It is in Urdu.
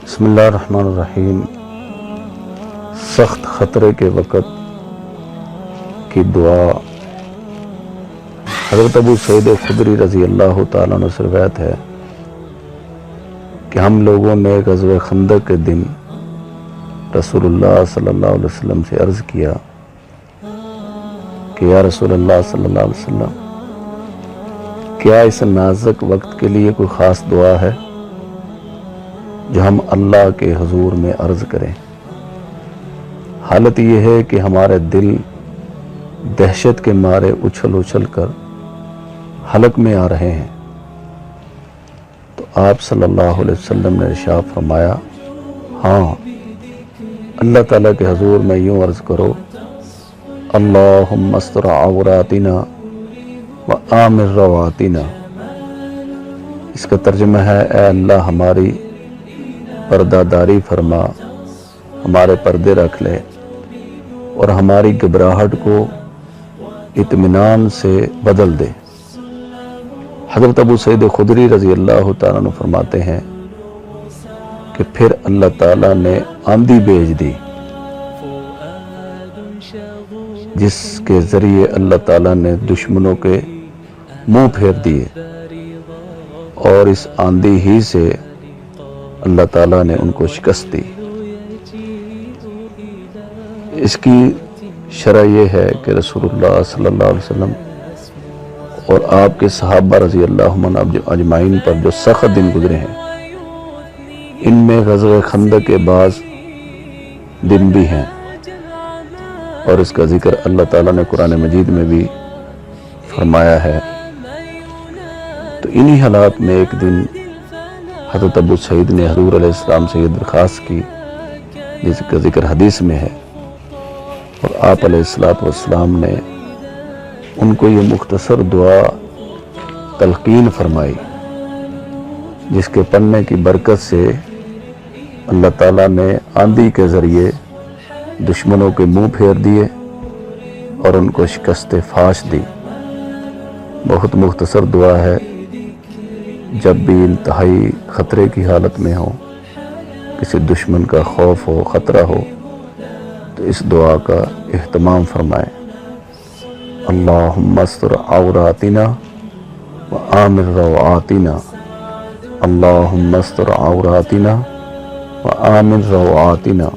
بسم اللہ الرحمن الرحیم۔ سخت خطرے کے وقت کی دعا۔ حضرت ابو سعید خدری رضی اللہ تعالیٰ عنہ سے روایت ہے کہ ہم لوگوں نے غزوہ خندق کے دن رسول اللہ صلی اللہ علیہ وسلم سے عرض کیا کہ یا رسول اللہ صلی اللہ علیہ وسلم، کیا اس نازک وقت کے لیے کوئی خاص دعا ہے جو ہم اللہ کے حضور میں عرض کریں؟ حالت یہ ہے کہ ہمارے دل دہشت کے مارے اچھل اچھل کر حلق میں آ رہے ہیں۔ تو آپ صلی اللہ علیہ وسلم نے ارشاد فرمایا، ہاں، اللہ تعالیٰ کے حضور میں یوں عرض کرو، اللہم استر عوراتنا وآمن رواتنا۔ اس کا ترجمہ ہے، اے اللہ ہماری پردہ داری فرما، ہمارے پردے رکھ لے اور ہماری گھبراہٹ کو اطمینان سے بدل دے۔ حضرت ابو سعید خدری رضی اللہ تعالیٰ عنہ فرماتے ہیں کہ پھر اللہ تعالیٰ نے آندھی بھیج دی، جس کے ذریعے اللہ تعالیٰ نے دشمنوں کے منہ پھیر دیے، اور اس آندھی ہی سے اللہ تعالیٰ نے ان کو شکست دی۔ اس کی شرح یہ ہے کہ رسول اللہ صلی اللہ علیہ وسلم اور آپ کے صحابہ رضی اللہ عنہم اجمعین پر جو سخت دن گزرے ہیں، ان میں غزوہ خندق کے بعض دن بھی ہیں، اور اس کا ذکر اللہ تعالیٰ نے قرآن مجید میں بھی فرمایا ہے۔ تو انہی حالات میں ایک دن حضرت ابو سعید نے حضور علیہ السلام سے یہ درخواست کی، جس کا ذکر حدیث میں ہے، اور آپ علیہ السلام نے ان کو یہ مختصر دعا تلقین فرمائی، جس کے پڑھنے کی برکت سے اللہ تعالیٰ نے آندھی کے ذریعے دشمنوں کے منہ پھیر دیے اور ان کو شکست فاش دی۔ بہت مختصر دعا ہے۔ جب بھی انتہائی خطرے کی حالت میں ہو، کسی دشمن کا خوف ہو، خطرہ ہو، تو اس دعا کا اہتمام فرمائیں، اللہم استر عوراتنا وآمن روعاتنا، اللہم استر عوراتنا وآمن روعاتنا۔